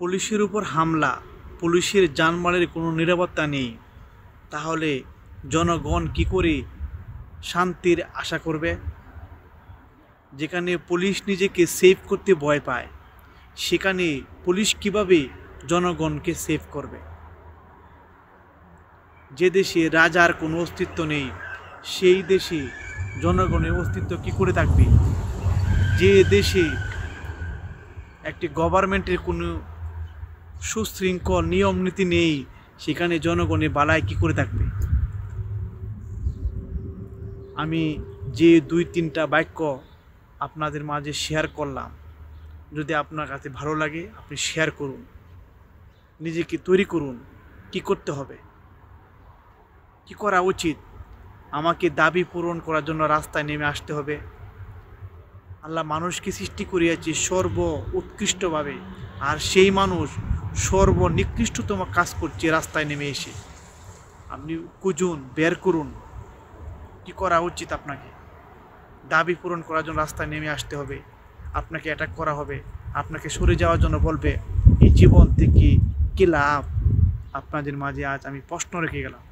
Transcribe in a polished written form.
পুলিশের উপর হামলা, পুলিশের জানমালের কোনো নিরাপত্তা নেই, তাহলে জনগণ কি করে শান্তির আশা করবে? যেখানে পুলিশ নিজেকে সেভ করতে ভয় পায়, সেখানে পুলিশ কিভাবে জনগণকে সেভ করবে? যে দেশে রাজার কোনো অস্তিত্ব নেই, সেই দেশে জনগণের অস্তিত্ব কি করে থাকবে? যে দেশে একটি গভর্নমেন্টের কোনো সুশৃঙ্খল নিয়ম নীতি নেই, সেখানে জনগণের বালাই কি করে থাকবে? আমি যে 2-3টা বাক্য আপনাদের মাঝে শেয়ার করলাম, যদি আপনার কাছে ভালো লাগে আপনি শেয়ার করুন, নিজেকে তৈরি করুন। কি করতে হবে, কি করা উচিত? আমাকে দাবি পূরণ করার জন্য রাস্তায় নেমে আসতে হবে। আল্লাহ মানুষকে সৃষ্টি করিয়াছে সর্ব উৎকৃষ্টভাবে, আর সেই মানুষ সর্বনিকৃষ্টতম কাজ করছে রাস্তায় নেমে এসে। আপনি খুঁজুন, বের করুন কি করা উচিত। আপনাকে দাবি পূরণ করার জন্য রাস্তায় নেমে আসতে হবে, আপনাকে অ্যাটাক করা হবে, আপনাকে সরে যাওয়ার জন্য বলবে। এই জীবন থেকে কী লাভ? আপনাদের মাঝে আজ আমি প্রশ্ন রেখে গেলাম।